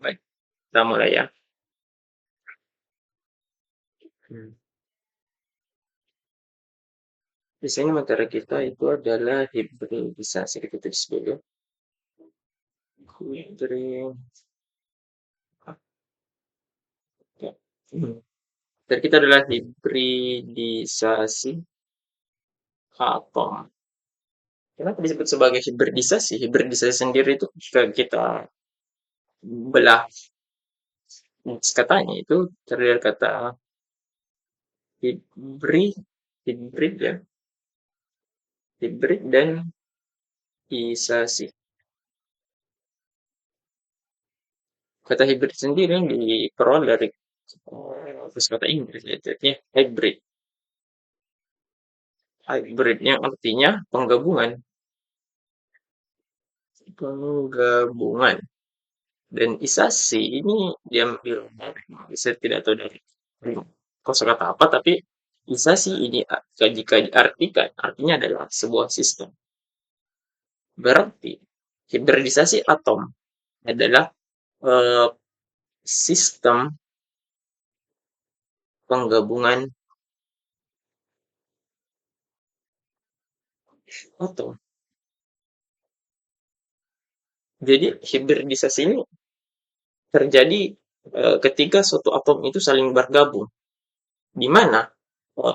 Baik, kita mulai ya. Biasanya materi kita itu adalah hibridisasi. Kita tulis dulu. Hibrid. Ya. Materi kita adalah hibridisasi atom. Kenapa disebut sebagai hibridisasi? Hibridisasi sendiri itu jika kita belah katanya itu terdiri dari kata hibrid, hibrid ya, hibrid dan isasi. Kata hibrid sendiri yang diperoleh dari kata Inggris yaitu hybrid. Hybridnya artinya penggabungan. Penggabungan. Dan isasi ini diambil saya tidak tahu dari kosakata apa, tapi isasi ini jika diartikan artinya adalah sebuah sistem. Berarti hibridisasi atom adalah sistem penggabungan atom. Jadi hibridisasi ini terjadi ketika suatu atom itu saling bergabung, di mana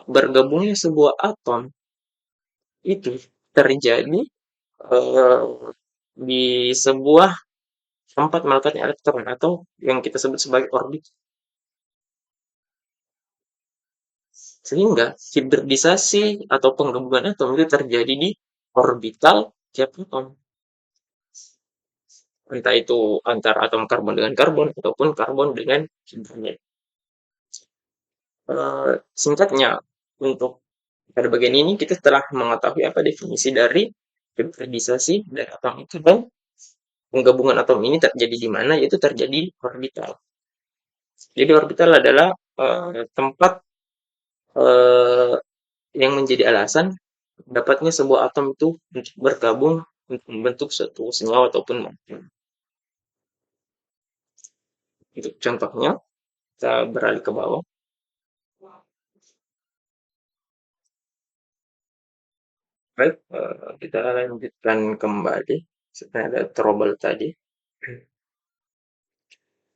bergabungnya sebuah atom itu terjadi di sebuah tempat melekatnya elektron atau yang kita sebut sebagai orbit. Sehingga hibridisasi atau penggabungan atom itu terjadi di orbital tiap atom. Entah itu antara atom karbon dengan karbon ataupun karbon dengan hidrogen. Singkatnya, untuk pada bagian ini kita telah mengetahui apa definisi dari hibridisasi dari atom itu dan penggabungan atom ini terjadi di mana, yaitu terjadi di orbital. Jadi orbital adalah tempat yang menjadi alasan dapatnya sebuah atom itu untuk bergabung untuk membentuk suatu senyawa ataupun molekul. Untuk contohnya, kita beralih ke bawah. Baik, kita lanjutkan kembali. Sebenarnya ada trouble tadi.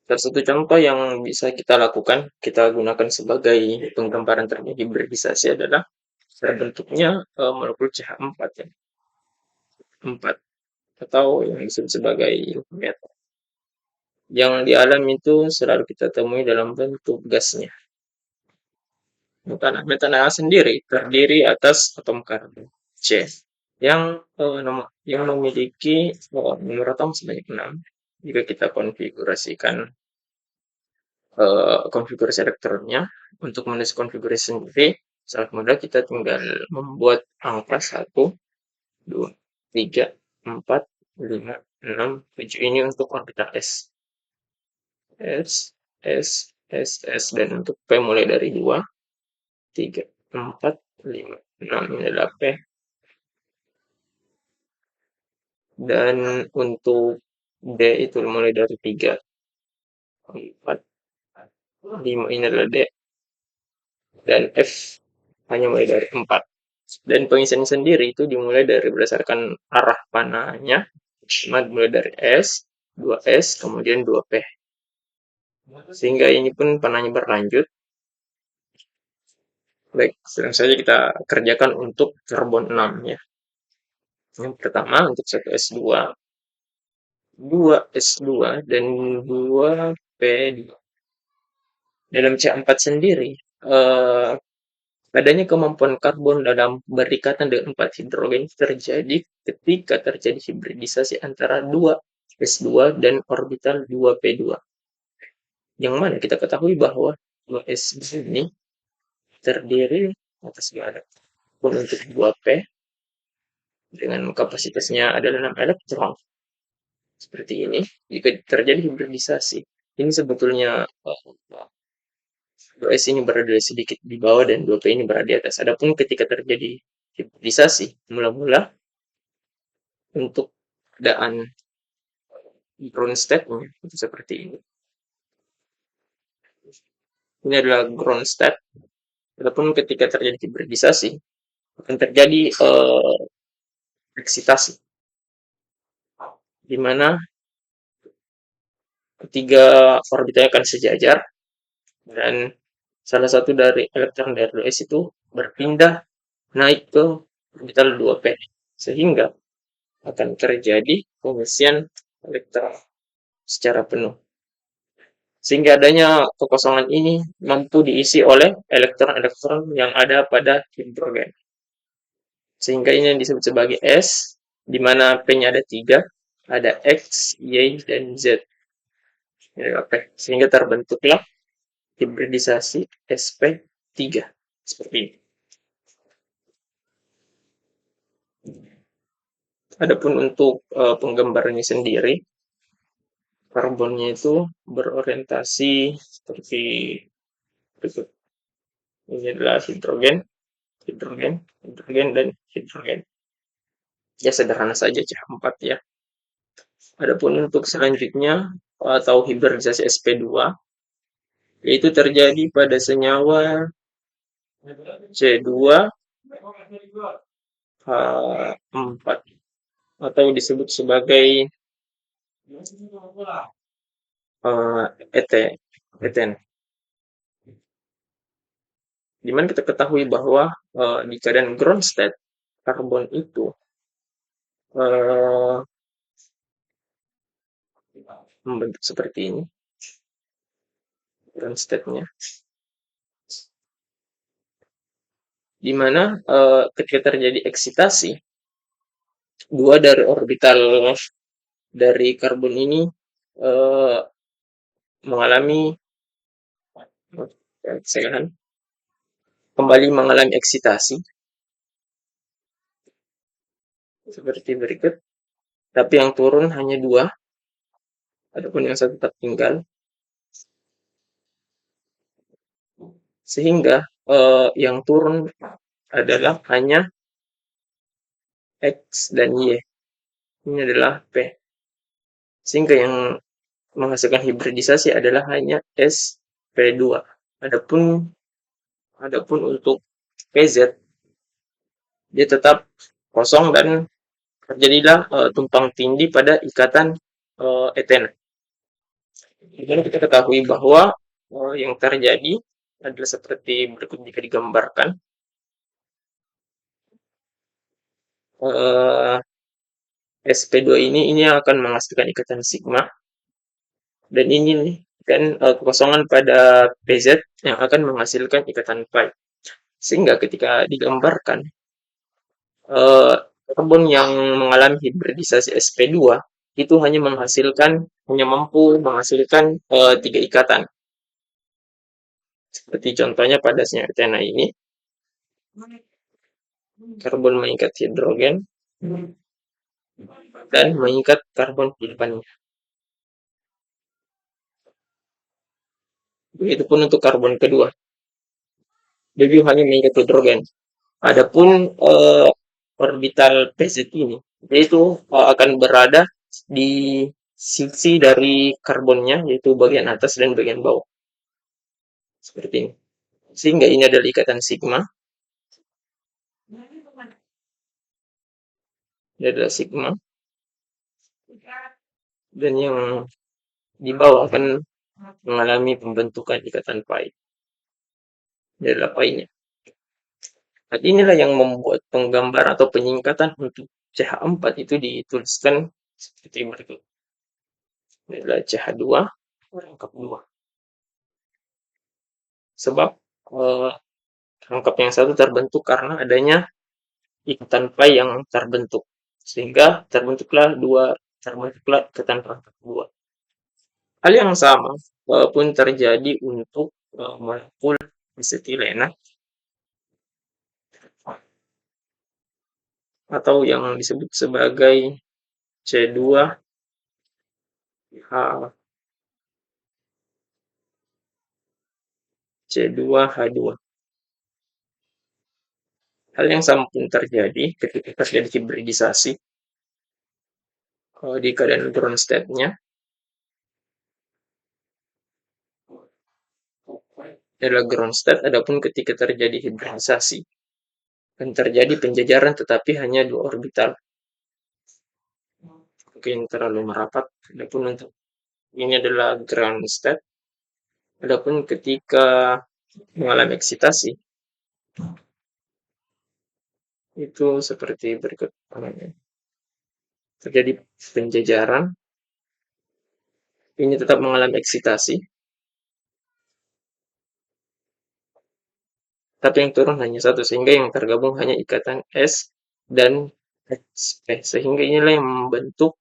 Salah satu contoh yang bisa kita lakukan, kita gunakan sebagai penggambaran terjadi hibridisasi adalah terbentuknya molekul CH4 ya. 4 atau yang disebut sebagai metal. Yang di alam itu selalu kita temui dalam bentuk gasnya. Metana sendiri terdiri atas atom karbon C yang memiliki nomor atom sebanyak 6. Jika kita konfigurasikan konfigurasi elektronnya, untuk menulis konfigurasi sendiri sangat mudah, kita tinggal membuat angka 1, 2, 3, 4, 5, 6, 7 ini untuk orbital S. S, dan untuk P mulai dari 2, 3, 4, 5, 6 ini adalah P. Dan untuk D itu mulai dari 3, 4, 5 ini adalah D. Dan F hanya mulai dari 4. Dan pengisian sendiri itu dimulai dari berdasarkan arah panahnya, mulai dari S, 2S, kemudian 2P. Sehingga ini pun panahnya berlanjut. Baik, langsung saja kita kerjakan untuk karbon 6 ya. Yang pertama untuk 1S2, 2S2, dan 2P2. Dalam C4 sendiri, adanya kemampuan karbon dalam berikatan dengan 4 hidrogen terjadi ketika terjadi hibridisasi antara 2S2 dan orbital 2P2. Yang mana kita ketahui bahwa 2S2 ini terdiri atas 2 elektron untuk 2P dengan kapasitasnya adalah 6 elektron. Seperti ini, jika terjadi hibridisasi, ini sebetulnya 2S ini berada sedikit di bawah dan 2P ini berada di atas. Adapun ketika terjadi hibridisasi, mula-mula untuk keadaan ground state-nya itu seperti ini. Ini adalah ground state. Walaupun ketika terjadi hibridisasi akan terjadi eksitasi, di mana ketiga orbitalnya akan sejajar dan salah satu dari elektron dari 2s itu berpindah naik ke orbital 2p, sehingga akan terjadi pengisian elektron secara penuh. Sehingga adanya kekosongan ini mampu diisi oleh elektron-elektron yang ada pada hidrogen. Sehingga ini yang disebut sebagai S, di mana P-nya ada 3, ada X, Y, dan Z. Sehingga terbentuklah hibridisasi sp3 seperti ini. Adapun untuk penggambarannya sendiri, karbonnya itu berorientasi seperti berikut. Ini adalah hidrogen, hidrogen, hidrogen, dan hidrogen. Ya sederhana saja CH4 ya. Adapun untuk selanjutnya atau hibridisasi sp2, yaitu terjadi pada senyawa C2H4 atau disebut sebagai eten. Dimana kita ketahui bahwa di keadaan ground state, karbon itu membentuk seperti ini, ground state-nya. Dimana ketika terjadi eksitasi, dua dari orbital dari karbon ini mengalami kembali mengalami eksitasi seperti berikut, tapi yang turun hanya 2, adapun yang satu tetap tinggal, sehingga yang turun adalah hanya X dan Y. Ini adalah P. Sehingga yang menghasilkan hibridisasi adalah hanya sp2. Adapun untuk PZ, dia tetap kosong dan terjadilah tumpang tindih pada ikatan eten. Jadi kita ketahui bahwa yang terjadi adalah seperti berikut jika digambarkan. sp2 ini akan menghasilkan ikatan sigma, dan ini nih kan kekosongan pada PZ yang akan menghasilkan ikatan pi. Sehingga ketika digambarkan karbon yang mengalami hibridisasi sp2 itu hanya mampu menghasilkan 3 ikatan. Seperti contohnya pada senyawa ini, karbon mengikat hidrogen dan mengikat karbon di depannya. Begitupun untuk karbon kedua, dia hanya mengikat hidrogen. Adapun orbital PZ ini, yaitu akan berada di sisi dari karbonnya, yaitu bagian atas dan bagian bawah. Seperti ini. Sehingga ini adalah ikatan sigma. Ini adalah sigma. Dan yang di bawah akan mengalami pembentukan ikatan pi. Ini adalah pi-nya. Nah, inilah yang membuat penggambaran atau penyingkatan untuk CH4 itu dituliskan seperti berikut. Ini adalah CH2 rangkap 2. Sebab rangkap yang satu terbentuk karena adanya ikatan pi yang terbentuk. Sehingga terbentuklah ikatan rangkap 2. Hal yang sama pun terjadi untuk molekul disetilena atau yang disebut sebagai C2H C2H2. Hal yang sama pun terjadi ketika terjadi hibridisasi. di keadaan ground state-nya adalah ground state, adapun ketika terjadi hibridisasi dan terjadi penjajaran tetapi hanya dua orbital. Mungkin terlalu merapat. Adapun untuk ini adalah ground state. Adapun ketika mengalami eksitasi itu seperti berikut. Terjadi penjajaran, ini tetap mengalami eksitasi, tapi yang turun hanya satu, sehingga yang tergabung hanya ikatan S dan SP, sehingga inilah yang membentuk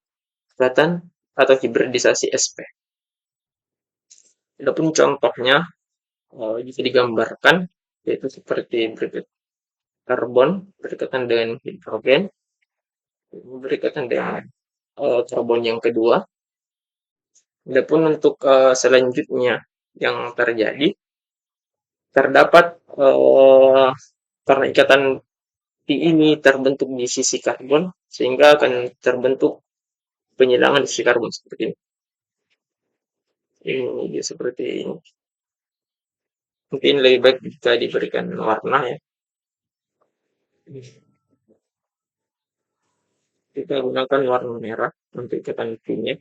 ikatan atau hibridisasi SP. Adapun contohnya bisa digambarkan, yaitu seperti berikut. Karbon berikatan dengan hidrogen, berikatan dengan karbon yang kedua. Adapun untuk selanjutnya yang terjadi, terdapat karena ikatan P ini terbentuk di sisi karbon, sehingga akan terbentuk penyilangan di sisi karbon seperti ini. Ini dia seperti ini. Mungkin lebih baik jika diberikan warna ya. Kita gunakan warna merah untuk ikatan P-nya.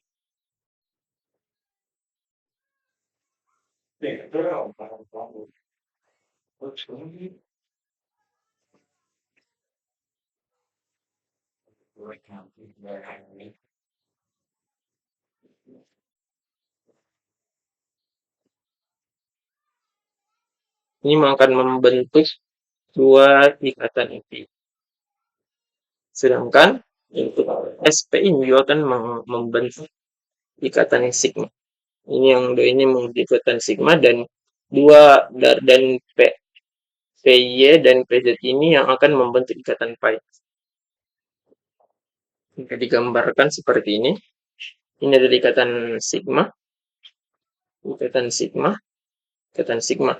Ini akan membentuk dua ikatan IP. Sedangkan untuk SP ini juga akan membentuk ikatan sigma. Ini membentuk ikatan sigma, dan dan PY dan PZ ini yang akan membentuk ikatan pi. Jika digambarkan seperti ini. Ini adalah ikatan sigma, ikatan sigma, ikatan sigma.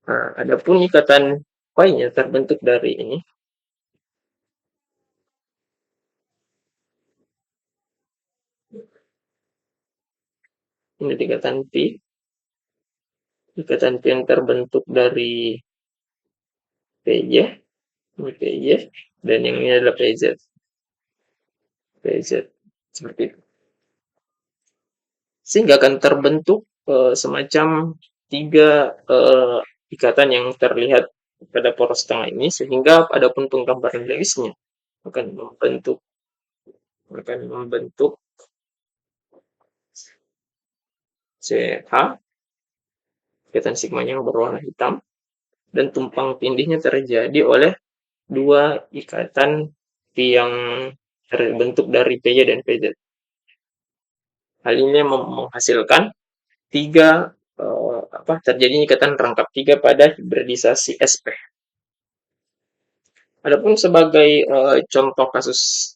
Nah, adapun ikatan pi-nya terbentuk dari ini. Ini ikatan pi. Ikatan pi yang terbentuk dari PY, ini PY, dan yang ini adalah PZ. PZ seperti itu. Sehingga akan terbentuk semacam tiga ikatan yang terlihat pada poros tengah ini, sehingga adapun penggambaran Lewisnya akan membentuk CH, ikatan sigmanya yang berwarna hitam, dan tumpang tindihnya terjadi oleh dua ikatan yang terbentuk dari PY dan PZ. Hal ini menghasilkan terjadinya ikatan rangkap tiga pada hibridisasi SP. Adapun sebagai contoh kasus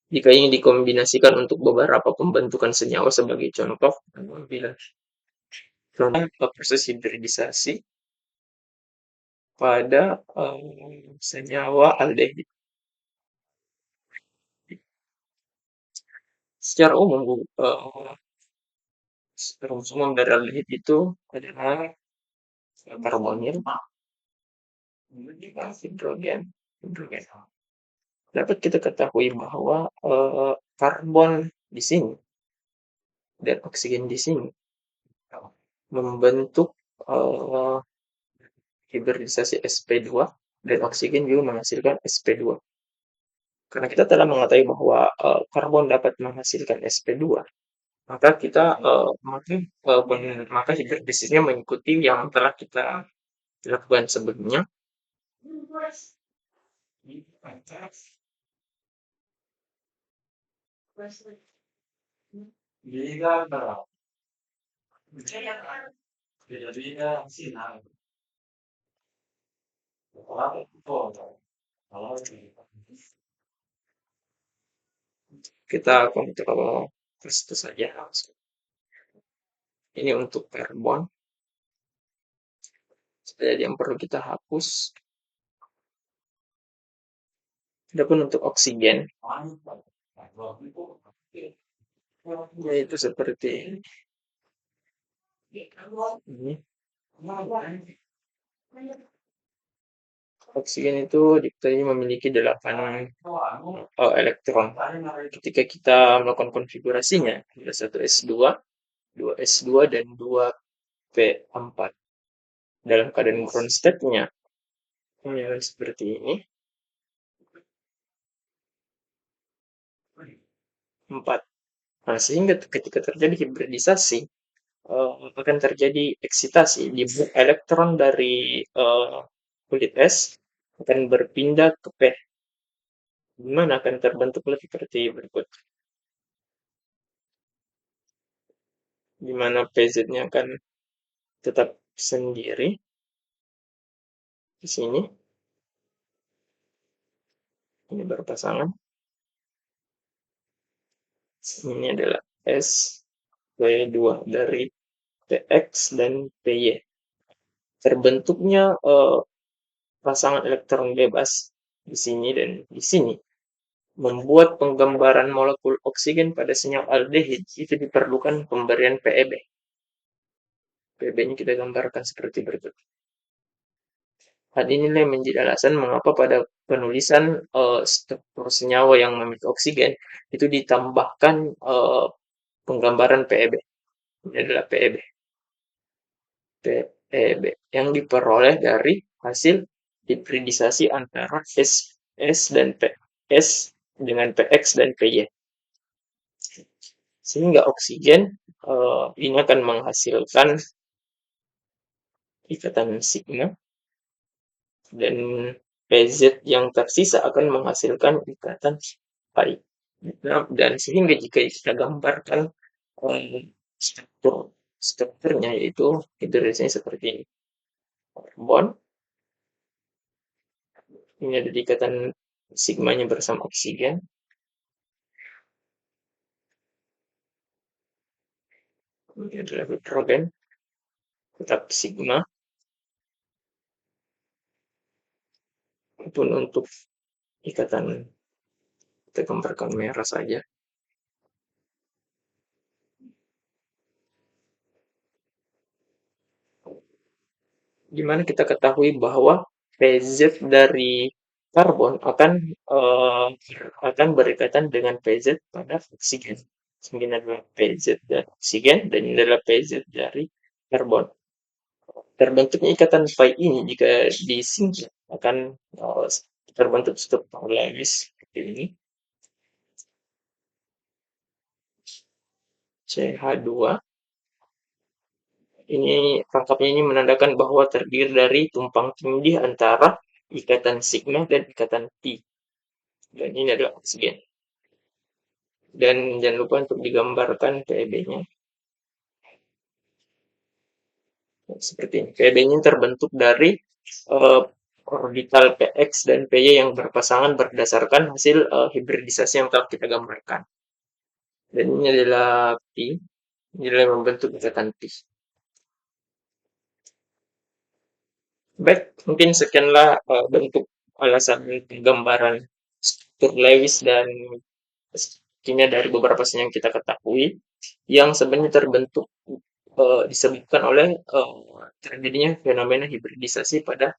jika ingin dikombinasikan untuk beberapa pembentukan senyawa sebagai contoh, bila proses hibridisasi pada senyawa aldehid. Secara umum, rumus umum dari aldehid itu adalah karbonil, hidrogen. Dapat kita ketahui bahwa karbon di sini dan oksigen di sini membentuk hibridisasi sp2, dan oksigen juga menghasilkan sp2. Karena kita telah mengetahui bahwa karbon dapat menghasilkan sp2, maka maka hibridisasinya mengikuti yang telah kita lakukan sebelumnya. Kita kontrol itu saja. Ini untuk karbon. Jadi yang perlu kita hapus. Adapun untuk oksigen, Yaitu seperti ini. Oksigen itu diketahui memiliki 8 elektron. Ketika kita melakukan konfigurasinya, ada satu S2, 2 S2, dan 2 P4. Dalam keadaan ground state-nya, ini seperti ini, 4. Nah, sehingga ketika terjadi hibridisasi, akan terjadi eksitasi di elektron dari kulit es akan berpindah ke P, di mana akan terbentuk seperti berikut, di mana PZ-nya akan tetap sendiri di sini. Ini berpasangan. Ini adalah S W2 dari PX dan PY. Terbentuknya pasangan elektron bebas di sini dan di sini membuat penggambaran molekul oksigen pada senyawa aldehid itu diperlukan pemberian PEB. PEB-nya kita gambarkan seperti berikut. Hal inilah yang menjadi alasan mengapa pada penulisan struktur senyawa yang memiliki oksigen itu ditambahkan penggambaran PEB. Ini adalah PEB. PEB yang diperoleh dari hasil hibridisasi antara S dan PS dengan PX dan PY. Sehingga oksigen ini akan menghasilkan ikatan sigma, dan PZ yang tersisa akan menghasilkan ikatan pi. Nah, dan sehingga jika kita gambarkan strukturnya, yaitu hidrosnya seperti ini. Karbon, ini ada ikatan sigmanya bersama oksigen. Ini adalah hidrogen, tetap sigma. Pun untuk ikatan, kita gambarkan merah saja. Dimana kita ketahui bahwa PZ dari karbon akan berikatan dengan PZ pada oksigen. Ini adalah PZ dari oksigen dan ini adalah PZ dari karbon. Terbentuknya ikatan pi ini jika disingkat akan terbentuk struktur Lewis seperti ini. CH2. Ini rangkapnya ini menandakan bahwa terdiri dari tumpang tindih antara ikatan sigma dan ikatan pi. Dan ini adalah oksigen. Dan jangan lupa untuk digambarkan PEB-nya. Seperti ini. PEB-nya terbentuk dari orbital PX dan PY yang berpasangan berdasarkan hasil hibridisasi yang telah kita gambarkan. Dan ini adalah pi. Ini adalah yang membentuk ikatan pi. Baik, mungkin sekianlah bentuk alasan penggambaran struktur Lewis dan kimia dari beberapa senyawa yang kita ketahui yang sebenarnya terbentuk disebabkan oleh terjadinya fenomena hibridisasi pada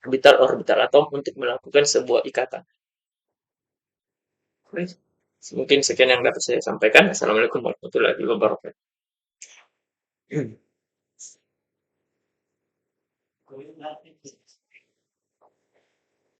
orbital atom untuk melakukan sebuah ikatan. Mungkin sekian yang dapat saya sampaikan. Assalamualaikum warahmatullahi wabarakatuh.